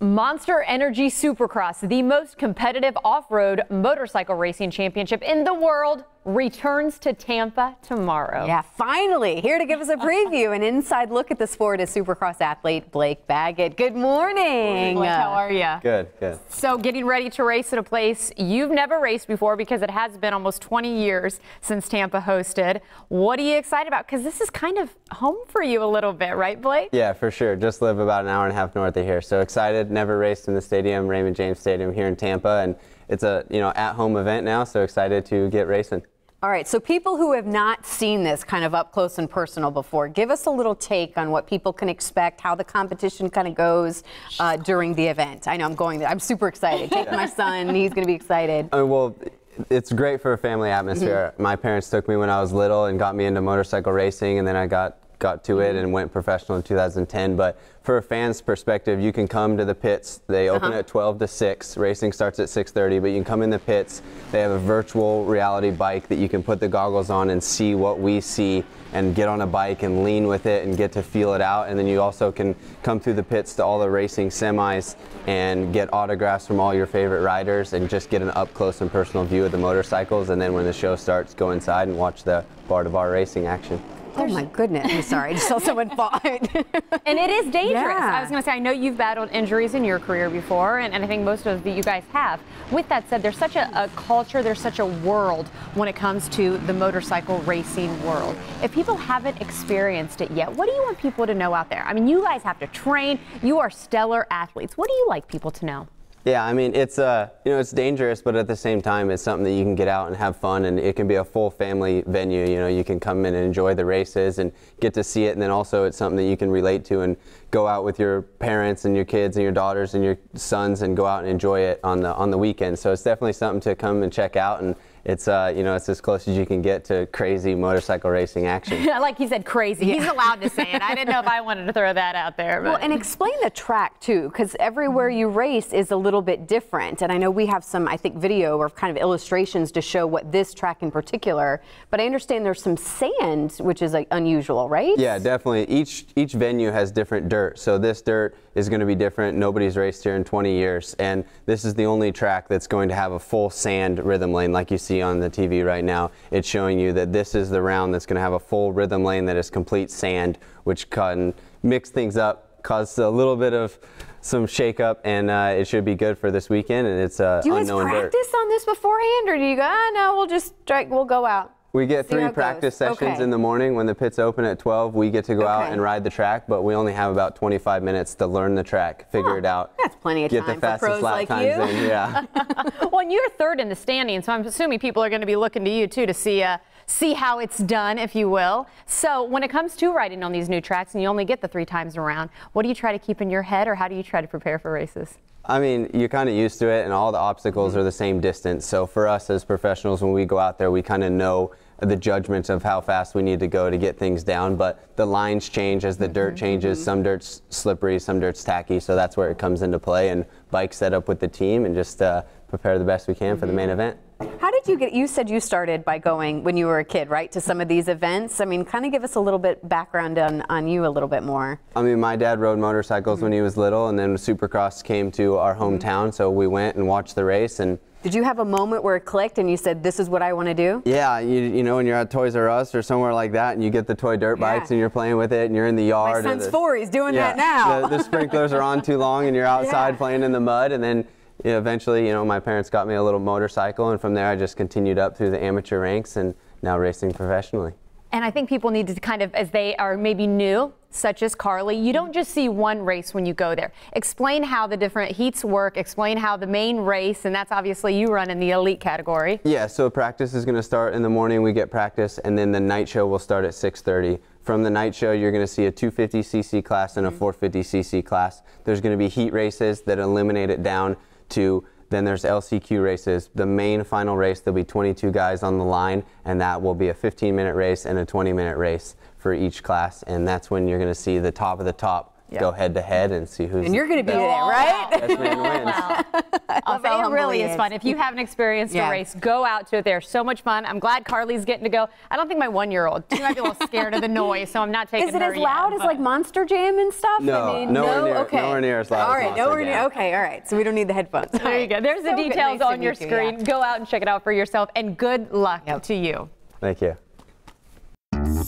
Monster Energy Supercross, the most competitive off-road motorcycle racing championship in the world, returns to Tampa tomorrow. Yeah, finally, here to give us a preview, an inside look at the sport is Supercross athlete Blake Baggett. Good morning. Blake, how are you? Good, good. So getting ready to race at a place you've never raced before, because it has been almost 20 years since Tampa hosted. What are you excited about? Because this is kind of home for you a little bit, right, Blake? Yeah, for sure. Just live about an hour and a half north of here. So excited, never raced in the stadium, Raymond James Stadium here in Tampa, and it's a at-home event now, so excited to get racing. All right, so people who have not seen this kind of up close and personal before, give us a little take on what people can expect, how the competition kind of goes during the event. I know I'm going there. I'm super excited. Take my son. He's going to be excited. Well, it's great for a family atmosphere. My parents took me when I was little and got me into motorcycle racing, and then I got to it and went professional in 2010. But for a fan's perspective, you can come to the pits. They open at 12 to 6. Racing starts at 6:30, but you can come in the pits. They have a virtual reality bike that you can put the goggles on and see what we see, and get on a bike and lean with it and get to feel it out. And then you also can come through the pits to all the racing semis and get autographs from all your favorite riders and just get an up close and personal view of the motorcycles. And then when the show starts, go inside and watch the bar-to-bar racing action. Oh my goodness, I'm sorry, I just saw someone fall. And it is dangerous. Yeah. I was going to say, I know you've battled injuries in your career before, and I think most of you guys have. With that said, there's such a culture, there's such a world when it comes to the motorcycle racing world. If people haven't experienced it yet, what do you want people to know out there? I mean, you guys have to train. You are stellar athletes. What do you like people to know? Yeah, I mean, it's it's dangerous, but at the same time, it's something that you can get out and have fun, and it can be a full family venue. You know, you can come in and enjoy the races and get to see it, and then also it's something that you can relate to and go out with your parents and your kids and your daughters and your sons and go out and enjoy it on the weekend. So it's definitely something to come and check out, and it's it's as close as you can get to crazy motorcycle racing action. Like he said, crazy. Yeah. He's allowed to say it. I didn't know if I wanted to throw that out there. But. Well, and explain the track too, because everywhere you race is a little bit different. And I know we have some, I think, video or kind of illustrations to show what this track in particular. But I understand there's some sand, which is like unusual, right? Yeah, definitely. Each venue has different dirt. So this dirt is going to be different. Nobody's raced here in 20 years, and this is the only track that's going to have a full sand rhythm lane like you see on the TV right now. It's showing you that this is the round that's going to have a full rhythm lane that is complete sand, which can mix things up, cause a little bit of some shake up, and it should be good for this weekend. And it's unknown dirt. Do you guys practice on this beforehand, or do you go, no, we'll go out? We get 3 practice sessions in the morning. When the pits open at 12, we get to go out and ride the track, but we only have about 25 minutes to learn the track, figure it out. That's plenty of time get the fastest for pros lap like times you. in, yeah. Well, and you're third in the standing, so I'm assuming people are going to be looking to you too to see how it's done, if you will. So when it comes to riding on these new tracks and you only get the 3 times around, what do you try to keep in your head, or how do you try to prepare for races? I mean, you're kind of used to it, and all the obstacles are the same distance. So for us as professionals, when we go out there, we kind of know the judgments of how fast we need to go to get things down. But the lines change as the dirt changes. Some dirt's slippery, some dirt's tacky. So that's where it comes into play. And bike set up with the team and just prepare the best we can for the main event. How did you said you started by going when you were a kid, right, to some of these events? I mean, kind of give us a little bit background on you a little bit more. I mean, my dad rode motorcycles when he was little, and then Supercross came to our hometown, so we went and watched the race. And did you have a moment where it clicked and you said, this is what I want to do? Yeah, you know, when you're at Toys R Us or somewhere like that, and you get the toy dirt bikes and you're playing with it, and you're in the yard. My son's 4, he's doing that now. The sprinklers are on too long, and you're outside playing in the mud, and then eventually, my parents got me a little motorcycle, and from there I just continued up through the amateur ranks and now racing professionally. And I think people need to kind of, as they are maybe new, such as Carly, you don't just see one race when you go there. Explain how the different heats work, explain how the main race, and that's obviously you run in the elite category. Yeah, so practice is going to start in the morning, we get practice, and then the night show will start at 6:30. From the night show, you're going to see a 250cc class and a 450cc class. There's going to be heat races that eliminate it down to, then there's LCQ races. The main final race, there'll be 22 guys on the line, and that will be a 15-minute race and a 20-minute race for each class, and that's when you're going to see the top of the top go head to head and see who's. And you're going to be there, right? Best man wins. I'll say it really is fun. If you haven't experienced a race, go out to it. They're so much fun. I'm glad Carly's getting to go. I don't think my 1-year-old, she might be a little scared of the noise, so I'm not taking her. Is it as loud as like Monster Jam and stuff? No, nowhere near as loud as Monster Jam. Okay, all right. So we don't need the headphones. There you go. There's the details on your screen. Go out and check it out for yourself, and good luck to you. Thank you.